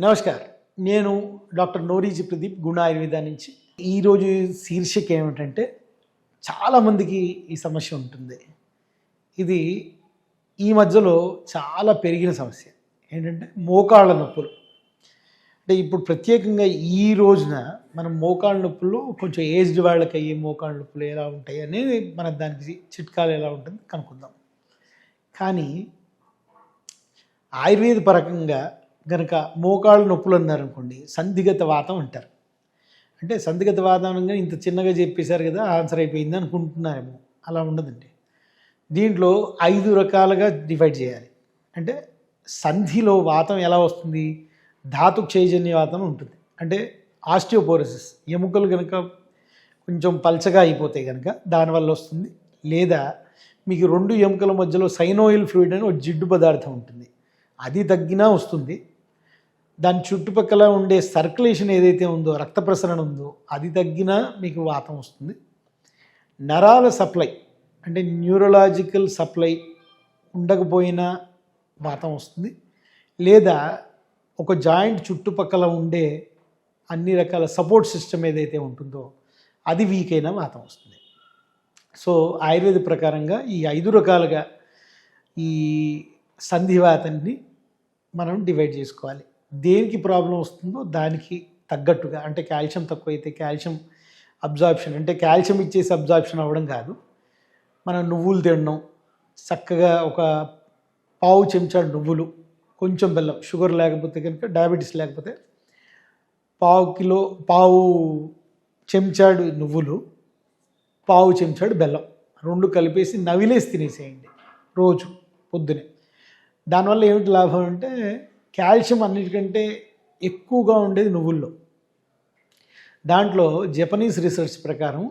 నమస్కారం. నేను డాక్టర్ నోరీజి ప్రదీప్ గుణ ఆయుర్వేద నుంచి. ఈరోజు శీర్షిక ఏమిటంటే చాలామందికి ఈ సమస్య ఉంటుంది. ఇది ఈ మధ్యలో చాలా పెరిగిన సమస్య. ఏంటంటే మోకాళ్ళ నొప్పులు. అంటే ఇప్పుడు ప్రత్యేకంగా ఈ రోజున మనం మోకాళ్ళ నొప్పులు కొంచెం ఏజ్డ్ వాళ్ళకి అయ్యే మోకాళ్ళ నొప్పులు ఎలా ఉంటాయి అనేది మన దానికి చిట్కాలు ఎలా ఉంటుంది కనుక్కుందాం. కానీ ఆయుర్వేద పరంగా కనుక మోకాళ్ళు నొప్పులు అన్నారనుకోండి, సంధిగత వాతం అంటారు. అంటే సంధిగత వాతం అనగా ఇంత చిన్నగా చెప్పేశారు కదా, ఆన్సర్ అయిపోయింది అనుకుంటున్నారేమో. అలా ఉండదండి. దీంట్లో 5 రకాలుగా డివైడ్ చేయాలి. అంటే సంధిలో వాతం ఎలా వస్తుంది? ధాతు క్షయజన్య వాతం ఉంటుంది. అంటే ఆస్టియోపోరోసిస్, ఎముకలు కనుక కొంచెం పల్చగా అయిపోతాయి కనుక దానివల్ల వస్తుంది. లేదా మీకు 2 ఎముకల మధ్యలో సైనోయిల్ ఫ్లూయిడ్ అని ఒక జిడ్డు పదార్థం ఉంటుంది, అది తగ్గినా వస్తుంది. దాని చుట్టుపక్కల ఉండే సర్క్యులేషన్ ఏదైతే ఉందో, రక్త ప్రసరణ ఉందో, అది తగ్గినా మీకు వాతం వస్తుంది. నరాల సప్లై అంటే న్యూరలాజికల్ సప్లై ఉండకపోయినా వాతం వస్తుంది. లేదా ఒక జాయింట్ చుట్టుపక్కల ఉండే అన్ని రకాల సపోర్ట్ సిస్టమ్ ఏదైతే ఉంటుందో అది వీక్ అయినా వాతం వస్తుంది. సో ఆయుర్వేద ప్రకారంగా ఈ 5 రకాలుగా ఈ సంధివాతాన్ని మనం డివైడ్ చేసుకోవాలి. దేనికి ప్రాబ్లం వస్తుందో దానికి తగ్గట్టుగా. అంటే కాల్షియం తక్కువైతే కాల్షియం అబ్జార్ప్షన్, అంటే కాల్షియం ఇచ్చేసి అబ్జార్ప్షన్ అవ్వడం కాదు, మనం నువ్వులు తినడం, చక్కగా ఒక పావు చెంచాడు నువ్వులు, కొంచెం బెల్లం, షుగర్ లేకపోతే కనుక, డయాబెటీస్ లేకపోతే పావు చెంచాడు నువ్వులు, పావు చెంచాడు బెల్లం, 2 కలిపేసి నవిలేసి తినేసేయండి రోజు పొద్దునే. దానివల్ల ఏమిటి లాభం అంటే కాల్షియం అన్నిటికంటే ఎక్కువగా ఉండేది నువ్వుల్లో. దాంట్లో జపనీస్ రీసెర్చ్ ప్రకారం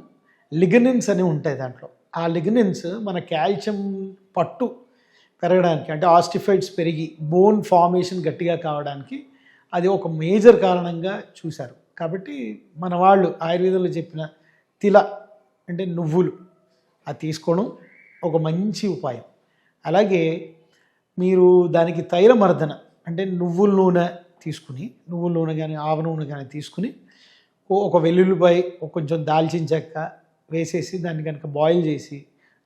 లిగనిన్స్ అని ఉంటాయి దాంట్లో. ఆ లిగనిన్స్ మన కాల్షియం పట్టు పెరగడానికి, అంటే ఆస్టిఫైడ్స్ పెరిగి బోన్ ఫార్మేషన్ గట్టిగా కావడానికి అది ఒక మేజర్ కారణంగా చూశారు. కాబట్టి మన వాళ్ళు ఆయుర్వేదంలో చెప్పిన తిల అంటే నువ్వులు అది తీసుకోవడం ఒక మంచి ఉపాయం. అలాగే మీరు దానికి తైలమర్దన అంటే నువ్వుల నూనె తీసుకుని, నువ్వుల నూనె కానీ ఆవ నూనె కానీ తీసుకుని ఒక వెల్లుల్లిపాయ, కొంచెం దాల్చిన చెక్క వేసేసి దాన్ని కనుక బాయిల్ చేసి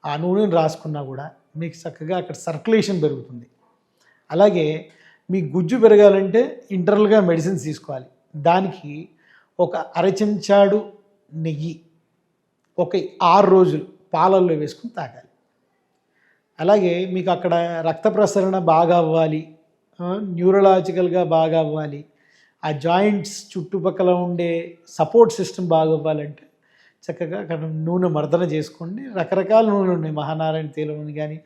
ఆ నూనెను రాసుకున్నా కూడా మీకు చక్కగా అక్కడ సర్క్యులేషన్ పెరుగుతుంది. అలాగే మీ గుజ్జు పెరగాలంటే ఇంటర్నల్గా మెడిసిన్స్ తీసుకోవాలి. దానికి ఒక అర చెంచాడు నెయ్యి ఒక 6 రోజులు పాలల్లో వేసుకుని తాగాలి. అలాగే మీకు అక్కడ రక్త ప్రసరణ బాగా అవ్వాలి, న్యూరలాజికల్గా బాగా అవ్వాలి, ఆ జాయింట్స్ చుట్టుపక్కల ఉండే సపోర్ట్ సిస్టమ్ బాగా అవ్వాలంటే చక్కగా అక్కడ నూనె మర్దన చేసుకోండి. రకరకాల నూనెలు ఉన్నాయి, మహానారాయణ తైలం అని కానీ,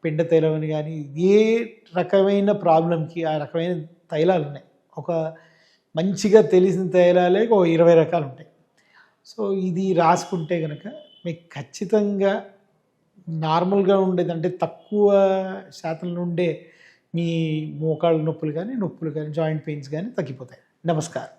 పిండ తైలం అని కానీ, ఏ రకమైన ప్రాబ్లంకి ఆ రకమైన తైలాలు ఉన్నాయి. ఒక మంచిగా తెలిసిన తైలాలే ఒక 20 రకాలు ఉంటాయి. సో ఇది రాసుకుంటే కనుక మీకు ఖచ్చితంగా నార్మల్గా ఉండేది, అంటే తక్కువ శాతంలో ఉండే మీ మోకాళ్ళ నొప్పులు కానీ, జాయింట్ పెయిన్స్ కానీ తగ్గిపోతాయి. నమస్కారం.